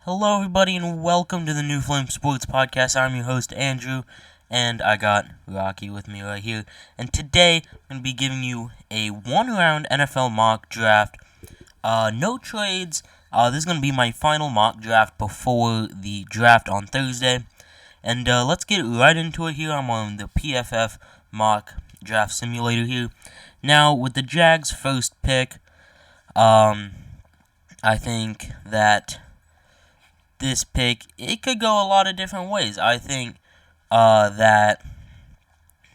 Hello, everybody, and welcome to the New Flame Sports Podcast. I'm your host, Andrew, and I got Rocky with me right here. And today, I'm going to be giving you a one-round NFL mock draft. No trades. This is going to be my final mock draft before the draft on Thursday. And let's get right into it here. I'm on the PFF mock draft simulator here. Now, with the Jags' first pick, I think that this pick, it could go a lot of different ways. I think that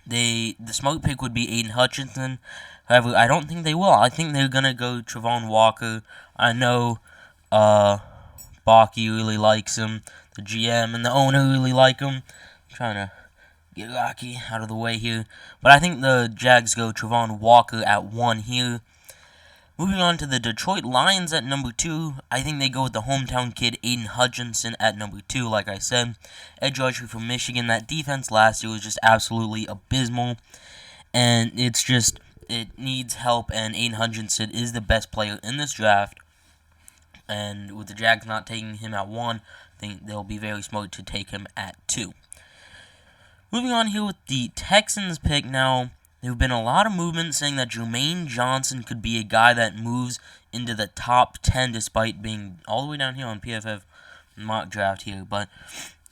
the smart pick would be Aiden Hutchinson. However, I don't think they will. I think they're going to go Travon Walker. I know Baki really likes him. The GM and the owner really like him. I'm trying to get Rocky out of the way here. But I think the Jags go Travon Walker at 1 here. Moving on to the Detroit Lions at number 2, I think they go with the hometown kid Aiden Hutchinson at number 2, like I said. Edge rusher from Michigan. That defense last year was just absolutely abysmal, and it needs help, and Aiden Hutchinson is the best player in this draft. And with the Jags not taking him at 1, I think they'll be very smart to take him at 2. Moving on here with the Texans pick now. There have been a lot of movement saying that Jermaine Johnson could be a guy that moves into the top 10 despite being all the way down here on PFF mock draft here. But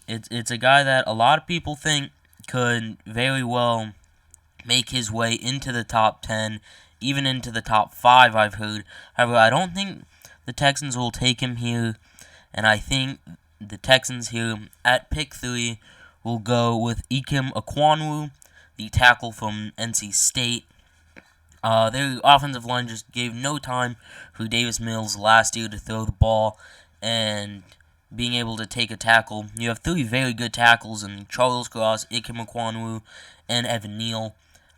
it's a guy that a lot of people think could very well make his way into the top 10, even into the top 5, I've heard. However, I don't think the Texans will take him here, and I think the Texans here at pick 3 will go with Ikem Ekwonu, the tackle from NC State. Their offensive line just gave no time for Davis Mills last year to throw the ball and being able to take a tackle. You have 3 very good tackles in Charles Cross, Ikem Ekwonu, and Evan Neal,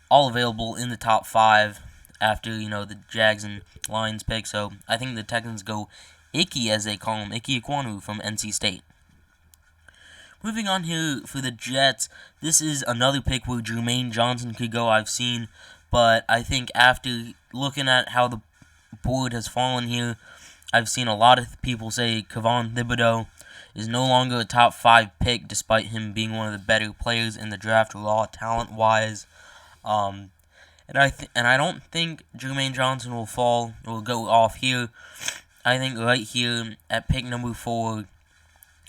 all available in the top 5 after, the Jags and Lions pick. So I think the Texans go Icky, as they call him, Ikem Ekwonu from NC State. Moving on here for the Jets, this is another pick where Jermaine Johnson could go, I've seen, but I think after looking at how the board has fallen here, I've seen a lot of people say Kayvon Thibodeaux is no longer a top 5 pick despite him being one of the better players in the draft raw talent-wise. And I don't think Jermaine Johnson will go off here. I think right here at pick number 4,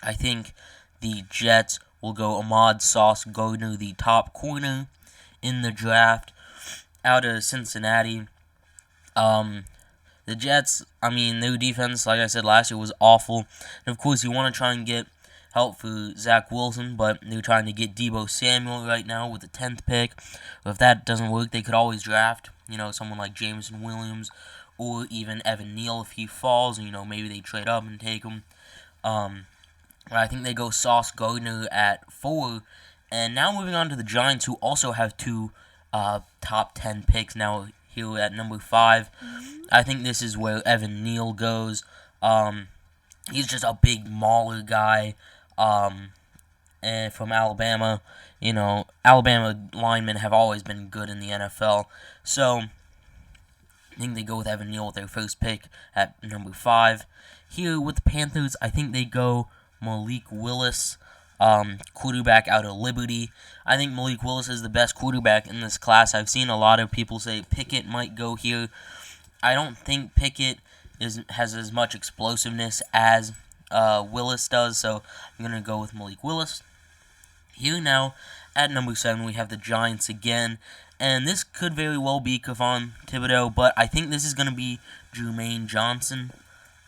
I think the Jets will go Ahmad Sauce Gardner, the top corner in the draft, out of Cincinnati. The Jets, their defense, like I said last year, was awful. And of course, you want to try and get help for Zach Wilson, but they're trying to get Deebo Samuel right now with the 10th pick. But if that doesn't work, they could always draft, someone like Jameson Williams or even Evan Neal if he falls. Maybe they trade up and take him. I think they go Sauce Gardner at 4. And now moving on to the Giants, who also have 2 top 10 picks now here at number 5. I think this is where Evan Neal goes. He's just a big mauler guy and from Alabama. Alabama linemen have always been good in the NFL. So I think they go with Evan Neal with their first pick at number 5. Here with the Panthers, I think they go Malik Willis, quarterback out of Liberty. I think Malik Willis is the best quarterback in this class. I've seen a lot of people say Pickett might go here. I don't think Pickett has as much explosiveness as Willis does, so I'm going to go with Malik Willis. Here now, at number 7, we have the Giants again, and this could very well be Kayvon Thibodeaux, but I think this is going to be Jermaine Johnson,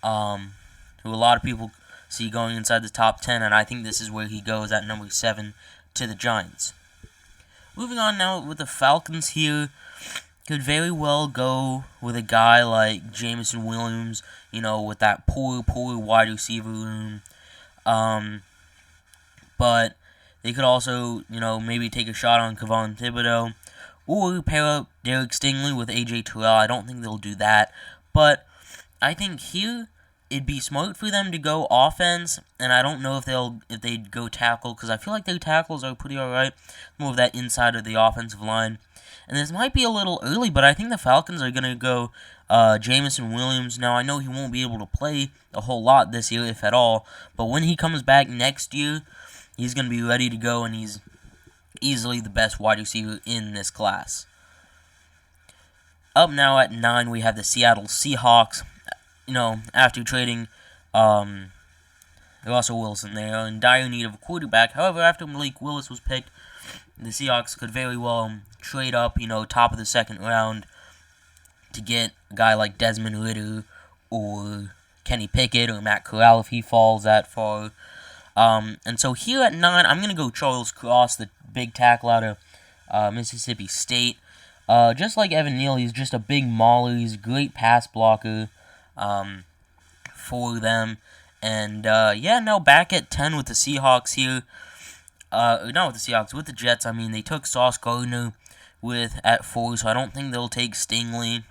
who a lot of people see going inside the top 10, and I think this is where he goes at number 7 to the Giants. Moving on now with the Falcons here, could very well go with a guy like Jameson Williams, with that poor wide receiver room. But they could also, maybe take a shot on Kayvon Thibodeaux, or pair up Derek Stingley with A.J. Terrell. I don't think they'll do that, but I think here it'd be smart for them to go offense, and I don't know if they'd go tackle, because I feel like their tackles are pretty alright. More of that inside of the offensive line. And this might be a little early, but I think the Falcons are going to go Jameson Williams. Now, I know he won't be able to play a whole lot this year, if at all, but when he comes back next year, he's going to be ready to go, and he's easily the best wide receiver in this class. Up now at 9, we have the Seattle Seahawks. After trading Russell Wilson, they are in dire need of a quarterback. However, after Malik Willis was picked, the Seahawks could very well trade up, top of the second round to get a guy like Desmond Ridder or Kenny Pickett or Matt Corral if he falls that far. And so here at 9, I'm going to go Charles Cross, the big tackle out of Mississippi State. Just like Evan Neal, he's just a big mauler. He's a great pass blocker for them. And, back at 10 with the Seahawks here. Not with the Seahawks, with the Jets. I mean, they took Sauce Gardner at 4, so I don't think they'll take Stingley.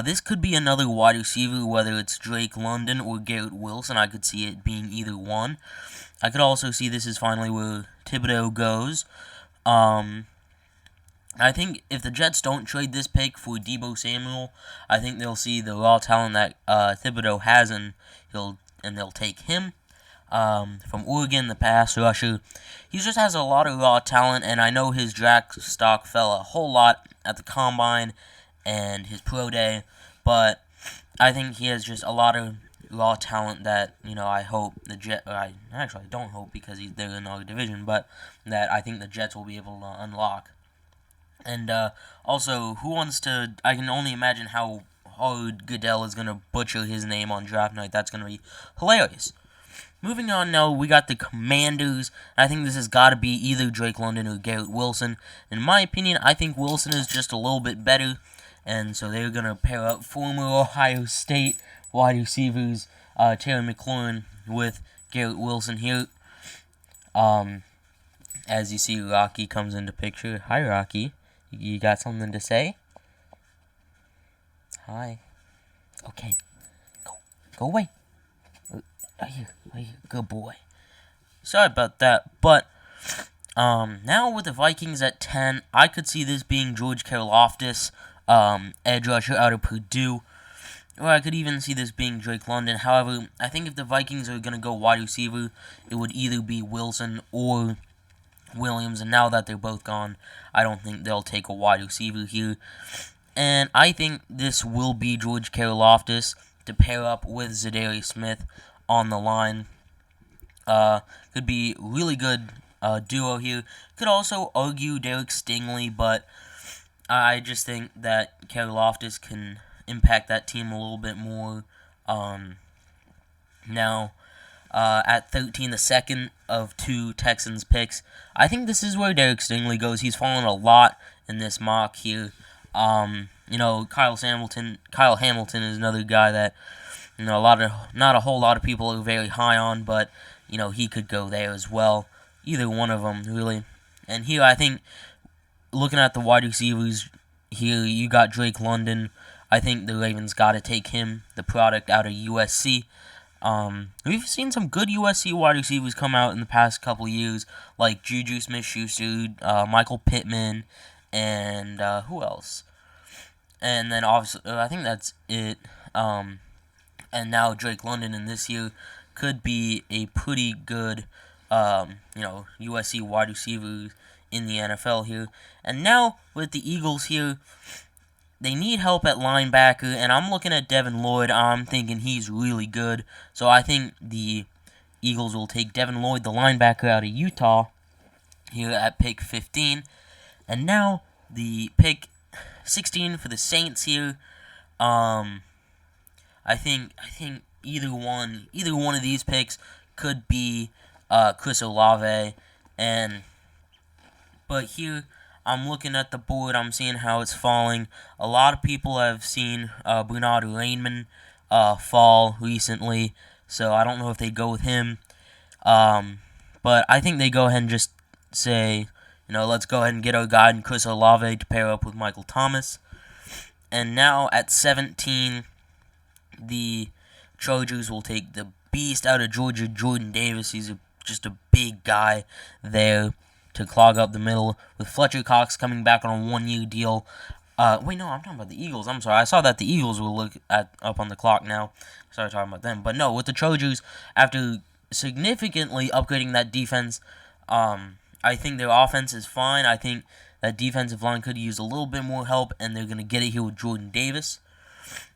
This could be another wide receiver, whether it's Drake London or Garrett Wilson. I could see it being either one. I could also see this is finally where Thibodeau goes. I think if the Jets don't trade this pick for Deebo Samuel, I think they'll see the raw talent that Thibodeau has, and they'll take him. From Oregon, the pass rusher. He just has a lot of raw talent, and I know his draft stock fell a whole lot at the Combine and his pro day, but I think he has just a lot of raw talent that, I hope the Jets, I actually don't hope because they're in our division, but that I think the Jets will be able to unlock. And also, I can only imagine how hard Goodell is going to butcher his name on draft night. That's going to be hilarious. Moving on now, we got the Commanders. I think this has got to be either Drake London or Garrett Wilson. In my opinion, I think Wilson is just a little bit better, and so they're going to pair up former Ohio State wide receivers Terry McLaurin with Garrett Wilson here. As you see, Rocky comes into picture. Hi, Rocky. You got something to say? Hi. Okay. Go away. Right here. Good boy. Sorry about that, but now with the Vikings at 10, I could see this being George Karlaftis, edge rusher out of Purdue, or I could even see this being Drake London. However, I think if the Vikings are going to go wide receiver, it would either be Wilson or Williams, and now that they're both gone, I don't think they'll take a wide receiver here. And I think this will be George Karlaftis to pair up with Zadarius Smith on the line. Could be really good duo here. Could also argue Derek Stingley, but I just think that Karlaftis can impact that team a little bit more. Now, at 13, the second of 2 Texans picks, I think this is where Derek Stingley goes. He's fallen a lot in this mock here. Kyle Hamilton is another guy that not a whole lot of people are very high on, but he could go there as well. Either one of them, really. And here, I think, looking at the wide receivers here, you got Drake London. I think the Ravens got to take him, the product out of USC. We've seen some good USC wide receivers come out in the past couple years, like Juju Smith-Schuster, Michael Pittman, and who else? And then obviously, I think that's it. And now Drake London in this year could be a pretty good, USC wide receiver in the NFL here. And now with the Eagles here, they need help at linebacker, and I'm looking at Devin Lloyd. I'm thinking he's really good. So I think the Eagles will take Devin Lloyd, the linebacker out of Utah, here at pick 15. And now the pick 16 for the Saints here. I think either one of these picks could be Chris Olave, but here I'm looking at the board. I'm seeing how it's falling. A lot of people have seen Bernard Rainman fall recently, so I don't know if they go with him. But I think they go ahead and just say, let's go ahead and get our guy in Chris Olave to pair up with Michael Thomas. And now at 17, the Chargers will take the beast out of Georgia, Jordan Davis. He's just a big guy there to clog up the middle. With Fletcher Cox coming back on a 1-year deal, Wait, no, I'm talking about the Eagles. I'm sorry. I saw that the Eagles will look up on the clock now. Sorry, talking about them. But no, with the Chargers, after significantly upgrading that defense, I think their offense is fine. I think that defensive line could use a little bit more help, and they're gonna get it here with Jordan Davis.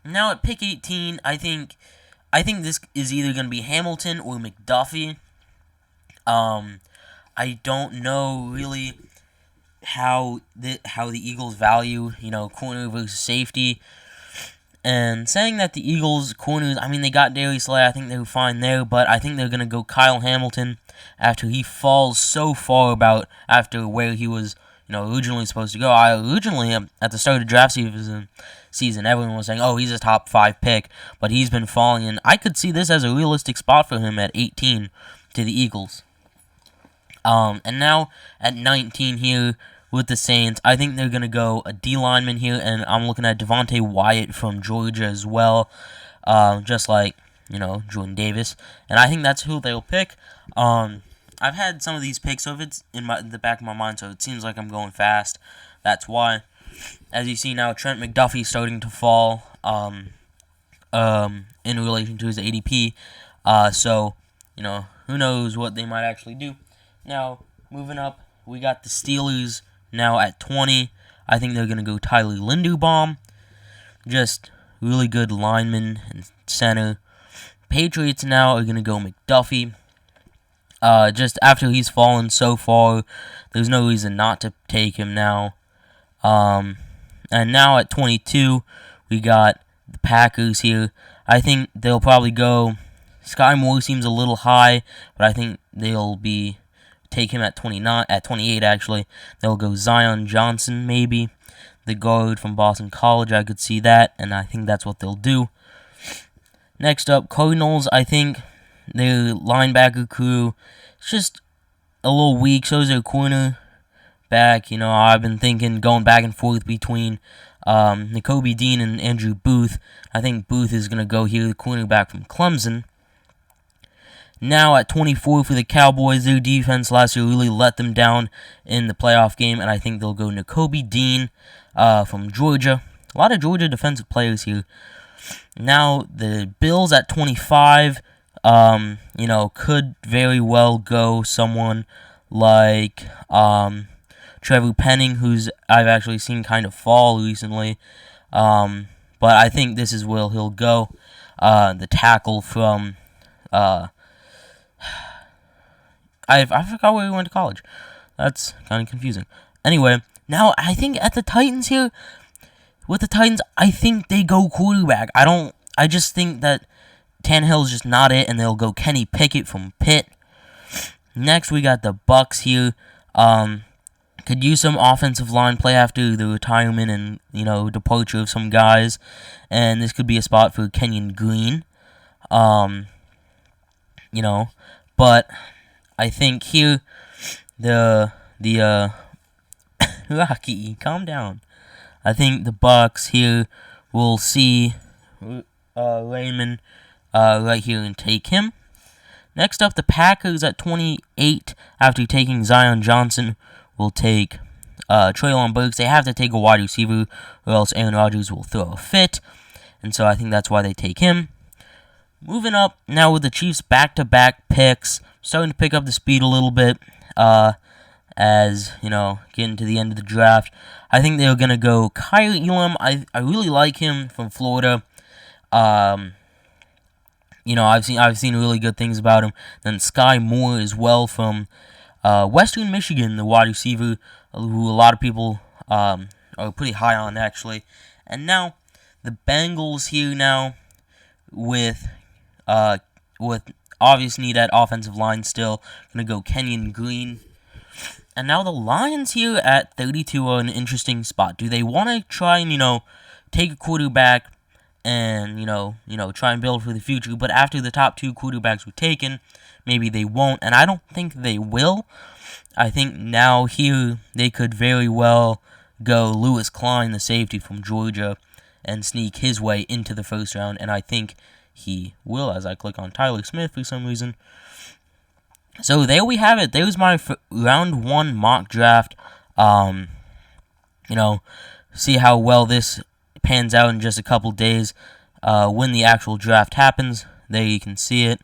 Now at pick 18, I think this is either gonna be Hamilton or McDuffie. I don't know really how the Eagles value, corner versus safety. And saying that the Eagles corners, I mean, they got Darius Slay, I think they were fine there, but I think they're going to go Kyle Hamilton after he falls so far after where he was, originally supposed to go. Originally, at the start of the draft season, everyone was saying, oh, he's a top 5 pick, but he's been falling, and I could see this as a realistic spot for him at 18 to the Eagles. And now at 19 here with the Saints, I think they're going to go a D lineman here, and I'm looking at Devontae Wyatt from Georgia as well, just like, Jordan Davis, and I think that's who they'll pick. I've had some of these picks, so if it's in the back of my mind, so it seems like I'm going fast, that's why. As you see now, Trent McDuffie starting to fall, in relation to his ADP, so, who knows what they might actually do. Now, moving up, we got the Steelers now at 20. I think they're going to go Tyler Linderbaum. Just really good lineman and center. Patriots now are going to go McDuffie. Just after he's fallen so far, there's no reason not to take him now. And now at 22, we got the Packers here. I think they'll probably go... Sky Moore seems a little high, but I think they'll take him at 28 actually. They'll go Zion Johnson maybe, the guard from Boston College. I could see that, and I think that's what they'll do. Next up, Cardinals. I think their linebacker crew is just a little weak. So is their corner back. I've been thinking going back and forth between Nakobe Dean and Andrew Booth. I think Booth is going to go here, the cornerback from Clemson. Now at 24 for the Cowboys, their defense last year really let them down in the playoff game, and I think they'll go Nakobe Dean from Georgia. A lot of Georgia defensive players here. Now the Bills at 25, could very well go someone like Trevor Penning, who's I've actually seen kind of fall recently. But I think this is where he'll go. The tackle from... I forgot where he went to college. That's kind of confusing. Anyway, now I think at the Titans here, with the Titans, I think they go quarterback. I just think that Tannehill's just not it, and they'll go Kenny Pickett from Pitt. Next, we got the Bucks here. Could use some offensive line play after the retirement and, departure of some guys. And this could be a spot for Kenyon Green. But I think here Rocky, calm down. I think the Bucks here will see Raymond right here and take him. Next up, the Packers at 28, after taking Zion Johnson, will take Treylon Burks. They have to take a wide receiver, or else Aaron Rodgers will throw a fit. And so I think that's why they take him. Moving up now with the Chiefs' back-to-back picks, starting to pick up the speed a little bit as, getting to the end of the draft. I think they're going to go Kyle Elam. I really like him from Florida. I've seen really good things about him. Then Sky Moore as well from Western Michigan, the wide receiver, who a lot of people are pretty high on, actually. And now, the Bengals here now with obvious need at offensive line still. Going to go Kenyon Green. And now the Lions here at 32 are an interesting spot. Do they want to try and, take a quarterback and, try and build for the future? But after the top 2 quarterbacks were taken, maybe they won't. And I don't think they will. I think now here they could very well go Lewis Klein, the safety from Georgia, and sneak his way into the first round. And I think he will, as I click on Tyler Smith for some reason. So there we have it. There's my round 1 mock draft. see how well this pans out in just a couple days. When the actual draft happens, there you can see it.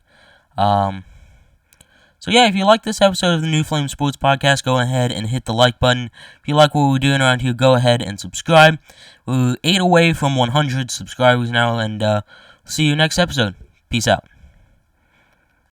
So yeah, if you like this episode of the New Flame Sports Podcast, go ahead and hit the like button. If you like what we're doing around here, go ahead and subscribe. We're 8 away from 100 subscribers now, and see you next episode. Peace out.